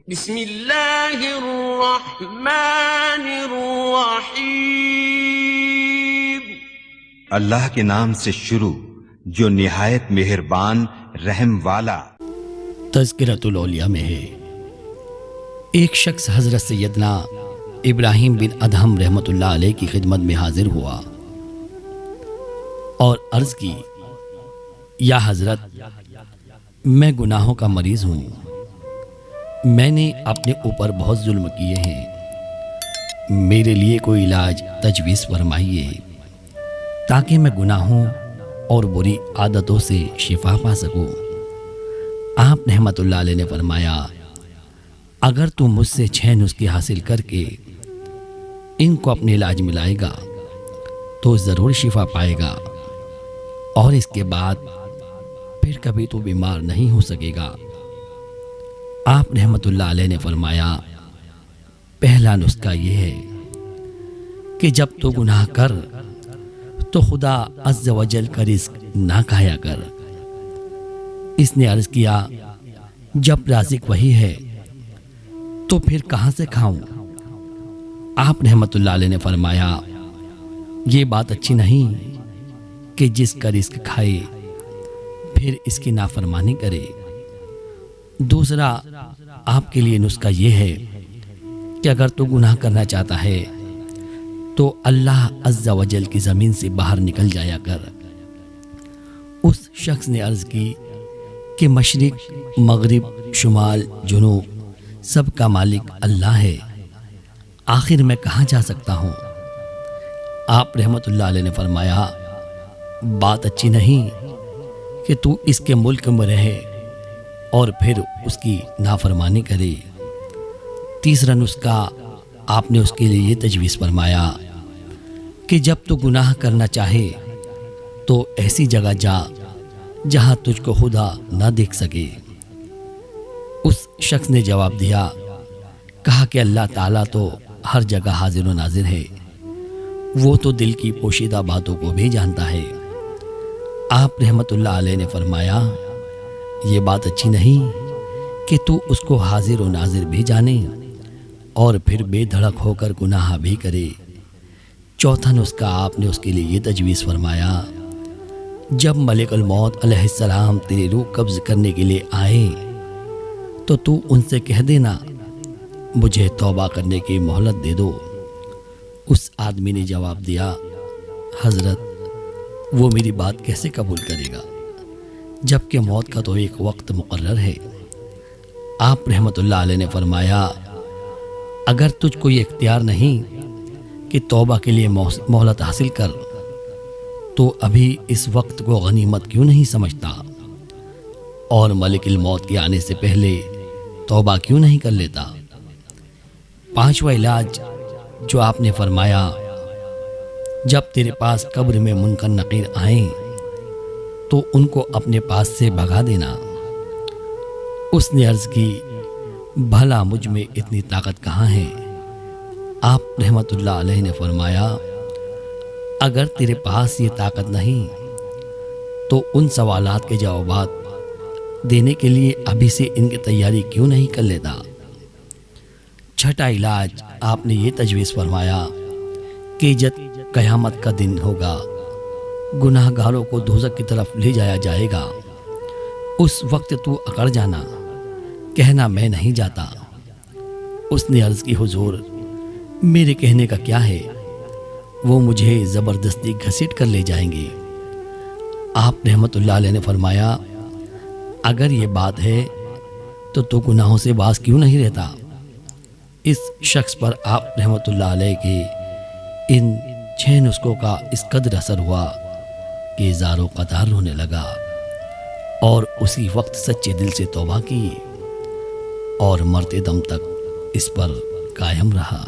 بسم اللہ الرحمن الرحیم۔ اللہ کے نام سے شروع جو نہایت مہربان رحم والا۔ تذکرۃ الاولیاء میں ہے، ایک شخص حضرت سیدنا ابراہیم بن ادہم رحمۃ اللہ علیہ کی خدمت میں حاضر ہوا اور عرض کی، یا حضرت، میں گناہوں کا مریض ہوں، میں نے اپنے اوپر بہت ظلم کیے ہیں، میرے لیے کوئی علاج تجویز فرمائیے تاکہ میں گناہوں اور بری عادتوں سے شفا پا سکوں۔ آپ رحمۃ اللہ علیہ نے فرمایا، اگر تو مجھ سے 6 نسخے حاصل کر کے ان کو اپنے علاج میں لائے گا تو ضرور شفا پائے گا، اور اس کے بعد پھر کبھی تو بیمار نہیں ہو سکے گا۔ آپ رحمۃ اللہ علیہ نے فرمایا، پہلا نسخہ یہ ہے کہ جب تو گناہ کر تو خدا عز و جل کا رزق نہ کھایا کر۔ اس نے عرض کیا، جب رازق وہی ہے تو پھر کہاں سے کھاؤں؟ آپ رحمۃ اللہ علیہ نے فرمایا، یہ بات اچھی نہیں کہ جس کا رزق کھائے پھر اس کی نافرمانی کرے۔ دوسرا آپ کے لیے نسخہ یہ ہے کہ اگر تو گناہ کرنا چاہتا ہے تو اللہ عز و جل کی زمین سے باہر نکل جایا کر۔ اس شخص نے عرض کی کہ مشرق، مغرب، شمال، جنوب سب کا مالک اللہ ہے، آخر میں کہاں جا سکتا ہوں؟ آپ رحمۃ اللہ علیہ نے فرمایا، بات اچھی نہیں کہ تو اس کے ملک میں رہے اور پھر اس کی نافرمانی کرے۔ تیسرا نسخہ آپ نے اس کے لیے یہ تجویز فرمایا کہ جب تو گناہ کرنا چاہے تو ایسی جگہ جا جہاں تجھ کو خدا نہ دیکھ سکے۔ اس شخص نے جواب دیا، کہا کہ اللہ تعالیٰ تو ہر جگہ حاضر و ناظر ہے، وہ تو دل کی پوشیدہ باتوں کو بھی جانتا ہے۔ آپ رحمۃ اللہ علیہ نے فرمایا، یہ بات اچھی نہیں کہ تو اس کو حاضر و ناظر بھی جانے اور پھر بے دھڑک ہو کر گناہ بھی کرے۔ چوتھا نسخہ آپ نے اس کے لیے یہ تجویز فرمایا، جب ملک الموت علیہ السلام تیری روح قبض کرنے کے لیے آئے تو تو ان سے کہہ دینا، مجھے توبہ کرنے کی مہلت دے دو۔ اس آدمی نے جواب دیا، حضرت، وہ میری بات کیسے قبول کرے گا جبکہ موت کا تو ایک وقت مقرر ہے۔ آپ رحمۃ اللہ علیہ نے فرمایا، اگر تجھ کو یہ اختیار نہیں کہ توبہ کے لیے مہلت حاصل کر تو ابھی اس وقت کو غنیمت کیوں نہیں سمجھتا اور ملک الموت کے آنے سے پہلے توبہ کیوں نہیں کر لیتا؟ پانچواں علاج جو آپ نے فرمایا، جب تیرے پاس قبر میں منکر نکیر آئیں تو ان کو اپنے پاس سے بھگا دینا۔ اس نے عرض کی، بھلا مجھ میں اتنی طاقت کہاں ہے؟ آپ رحمۃ اللہ علیہ نے فرمایا، اگر تیرے پاس یہ طاقت نہیں تو ان سوالات کے جوابات دینے کے لیے ابھی سے ان کی تیاری کیوں نہیں کر لیتا؟ چھٹا علاج آپ نے یہ تجویز فرمایا کہ جب قیامت کا دن ہوگا، گناہ گاروں کو دوزخ کی طرف لے جایا جائے گا، اس وقت تو اکڑ جانا، کہنا میں نہیں جاتا۔ اس نے عرض کی، حضور، میرے کہنے کا کیا ہے، وہ مجھے زبردستی گھسیٹ کر لے جائیں گے۔ آپ رحمۃ اللہ علیہ نے فرمایا، اگر یہ بات ہے تو گناہوں سے باز کیوں نہیں رہتا؟ اس شخص پر آپ رحمۃ اللہ علیہ کے ان 6 نسخوں کا اس قدر اثر ہوا کہ زاروں قطار رونے لگا اور اسی وقت سچے دل سے توبہ کی اور مرتے دم تک اس پر قائم رہا۔